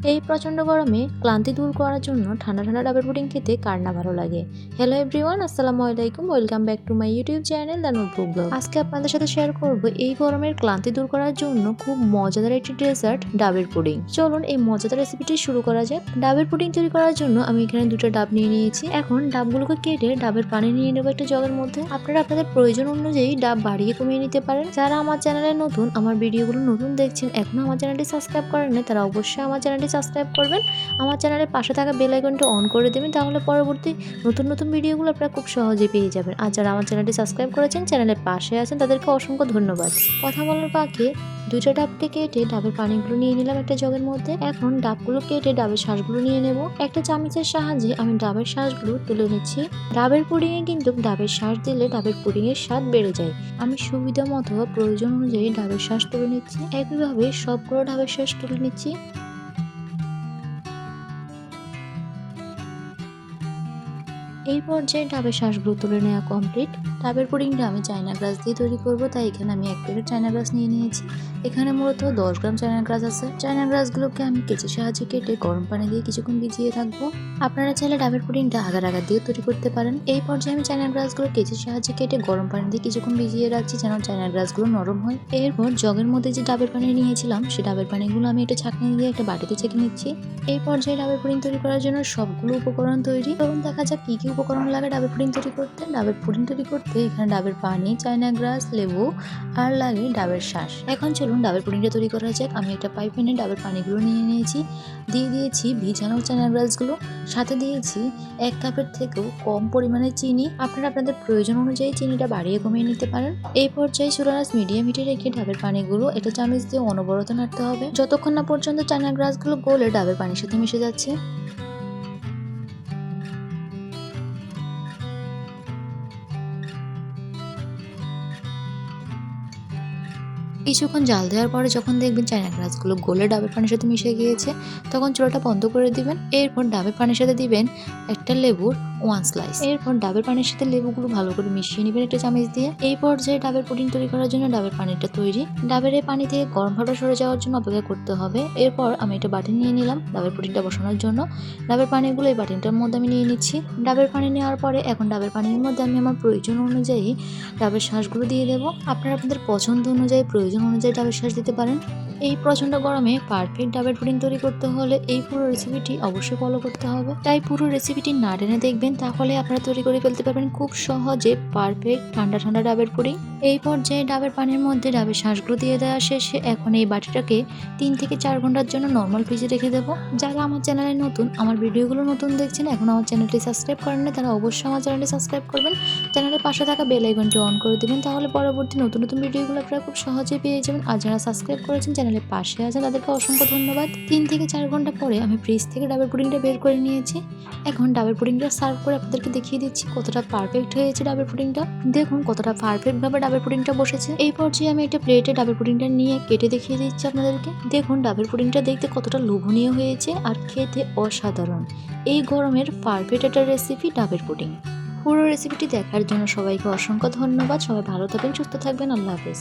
এই প্রচণ্ড গরমে ক্লান্তি দূর করার জন্য ঠান্ডা ঠান্ডা ডাবের পুডিং খেতে কার না ভালো লাগে। হ্যালো এভরিওয়ান, আসসালামু আলাইকুম, welcome back to my YouTube channel the notebook blog. আজকে আপনাদের সাথে শেয়ার করব এই গরমের ক্লান্তি দূর করার জন্য খুব মজাদার একটি ডেজার্ট ডাবের পুডিং। চলুন এই মজাদার রেসিপিটি শুরু করা যাক। ডাবের পুডিং তৈরি করার জন্য আমি এখানে দুটো ডাব নিয়ে নিয়েছি। এখন ডাবগুলোকে কেটে ডাবের পানি নিয়ে নেবো একটা জগের মধ্যে। আপনারা আপনাদের প্রয়োজন অনুযায়ী ডাব বাড়িয়ে কমিয়ে নিতে পারেন। যারা আমার চ্যানেলে নতুন, আমার ভিডিওগুলো নতুন দেখছেন, এখনো আমার চ্যানেলটি সাবস্ক্রাইব করেন না, তারা অবশ্যই আমার চ্যানেলটি সাবস্ক্রাইব করবেন। আমার চ্যানেলের পাশে থাকা বেল আইকনটা অন করে দেবেন, তাহলে পরবর্তী নতুন নতুন ভিডিওগুলো আপনারা খুব সহজে পেয়ে যাবেন। আর যারা আমার চ্যানেলটি সাবস্ক্রাইব করেছেন, চ্যানেলের পাশে আছেন, তাদেরকে অসংখ্য ধন্যবাদ। কথা বলার ফাঁকে দুইটা ডাবকে কেটে ডাবের পানিগুলো নিয়ে নিলাম একটা জগের মধ্যে। এখন ডাবগুলো কেটে ডাবের শাঁসগুলো নিয়ে নেব। একটা চামচের সাহায্যে আমি ডাবের শাঁসগুলো তুলে নিচ্ছি। ডাবের পুডিংয়ে কিন্তু ডাবের শাঁস দিলে ডাবের পুডিংয়ের স্বাদ বেড়ে যায়। আমি সুবিধা মতো প্রয়োজন অনুযায়ী ডাবের শাঁস তুলে নিচ্ছি। একইভাবে সবগুলো ডাবের শাঁস তুলে নিচ্ছি। এই পর্যায়ে ডাবের শাঁসগুলো তুলে নেওয়া কমপ্লিট। ডাবের পুডিংটা আমি চায়না গ্রাস দিয়ে তৈরি করব, তাই এখানে আমি 1 প্যাকেট চায়না গ্রাস নিয়ে নিয়েছি। এখানে মূলত 10 গ্রাম চায়না গ্রাস আছে। চায়না গ্রাসগুলোকে আমি কেচির সাহায্যে কেটে গরম পানি দিয়ে কিছুক্ষণ ভিজিয়ে রাখবো। আপনারা চাইলে ডাবের পুডিংটা আগার দিয়ে তৈরি করতে পারেন। এই পর্যায়ে আমি চায়না গ্রাসগুলো কেচির সাহায্যে কেটে গরম পানি দিয়ে কিছুক্ষণ ভিজিয়ে রাখছি, যেন চায়না গ্রাসগুলো নরম হয়। এরপর জগের মধ্যে যে ডাবের পানি নিয়েছিলাম, সেই ডাবের পানিগুলো আমি একটা ছাঁকনি দিয়ে একটা বাটিতে ছেঁকে নিচ্ছি। এই পর্যায়ে ডাবের পুডিং তৈরি করার জন্য সবগুলো উপকরণ তৈরি। তখন দেখা যাক কি কি উপকরণ লাগে ডাবের পুডিং তৈরি করতে। ডাবের পুডিং তৈরি করতে এখানে ডাবের পানি, চায়না গ্রাস, লেবু আর লাগে ডাবের শাঁস। এখন চলুন ডাবের পুডিংটা তৈরি করা যাক। আমি একটা পাইপ এনে ডাবের পানিগুলো নিয়ে নিয়েছি, দিয়ে দিয়েছি ভিজানো চায়না গ্রাসগুলো, সাথে দিয়েছি 1 কাপের থেকেও কম পরিমাণে চিনি। আপনারা আপনাদের প্রয়োজন অনুযায়ী চিনিটা বাড়িয়ে কমিয়ে নিতে পারেন। এই পর্যায়ে চুলার আঁচ মিডিয়াম হিটে রেখে ডাবের পানিগুলো একটা চামচ দিয়ে অনবরত নাড়তে হবে, যতক্ষণ না পর্যন্ত চায়না গ্রাসগুলো গলে ডাবের পানির সাথে মিশে যাচ্ছে। কিছুক্ষণ জাল দেওয়ার পরে যখন দেখবেন চায়না গ্রাসগুলো গলে ডাবের পানির সাথে মিশে গিয়েছে, তখন চুলাটা বন্ধ করে দিবেন। এরপর ডাবের পানির সাথে দিবেন একটা লেবুর 1 স্লাইস। এরপর ডাবের পানির সাথে লেবুগুলো ভালো করে মিশিয়ে নেবেন একটা চামচ দিয়ে। এই পর্যায়ে ডাবের পুডিং তৈরি করার জন্য ডাবের পানিটা তৈরি। ডাবের এই পানি থেকে গরম ভাবটা সরে যাওয়ার জন্য অপেক্ষা করতে হবে। এরপর আমি একটা বাটি নিয়ে নিলাম ডাবের পুডিংটা বসানোর জন্য। ডাবের পানিগুলো এই বাটিটার মধ্যে আমি নিয়ে নিচ্ছি। ডাবের পানি নেওয়ার পরে এখন ডাবের পানির মধ্যে আমি আমার প্রয়োজন অনুযায়ী ডাবের শাঁসগুলো দিয়ে দেবো। আপনারা আপনাদের পছন্দ অনুযায়ী, প্রয়োজন অনুযায়ী ডাবের শাঁস দিতে পারেন। এই প্রচণ্ড গরমে পারফেক্ট ডাবের পুডিং তৈরি করতে হলে এই পুরো রেসিপিটি অবশ্যই ফলো করতে হবে। তাই পুরো রেসিপিটি না টেনে দেখবেন, তাহলে আপনারা তৈরি করে ফেলতে পারবেন খুব সহজে পারফেক্ট ঠান্ডা ঠান্ডা ডাবের পুডিং। এই পর্যায়ে ডাবের পানির মধ্যে ডাবের শাঁসগুলো দিয়ে দেওয়া শেষে এখন এই বাটিটাকে 3 থেকে 4 ঘন্টার জন্য নর্মাল ফ্রিজে রেখে দেবো। যারা আমার চ্যানেলে নতুন, আমার ভিডিওগুলো নতুন দেখছেন, এখন আমার চ্যানেলটি সাবস্ক্রাইব করেন না, তারা অবশ্যই আমার চ্যানেলটি সাবস্ক্রাইব করবেন। চ্যানেলের পাশে থাকা বেল আইকনটি অন করে দেবেন, তাহলে পরবর্তী নতুন নতুন ভিডিওগুলো আপনারা খুব সহজে পেয়ে যাবেন। আর যারা সাবস্ক্রাইব করেছেন, চ্যানেলের পাশে আছেন, তাদেরকে অসংখ্য ধন্যবাদ। 3 থেকে 4 ঘন্টা পরে আমি ফ্রিজ থেকে ডাবের পুডিংটা বের করে নিয়েছি। এখন ডাবের পুডিংটা সার্ভ করে আপনাদেরকে দেখিয়ে দিচ্ছি কতটা পারফেক্ট হয়েছে ডাবের পুডিংটা। দেখুন কতটা পারফেক্ট ভাবে ডাবের পুডিংটা বসেছে। এই পর্যায়ে আমি একটা প্লেটে ডাবের পুডিংটা নিয়ে কেটে দেখিয়ে দিচ্ছি আপনাদেরকে। দেখুন ডাবের পুডিংটা দেখতে কতটা লোভনীয় হয়েছে আর খেতে অসাধারণ। এই গরমের পারফেক্ট একটা রেসিপি ডাবের পুডিং। পুরো রেসিপিটি দেখার জন্য সবাইকে অসংখ্য ধন্যবাদ। সবাই ভালো থাকবেন, সুস্থ থাকবেন। আল্লাহ হাফেজ।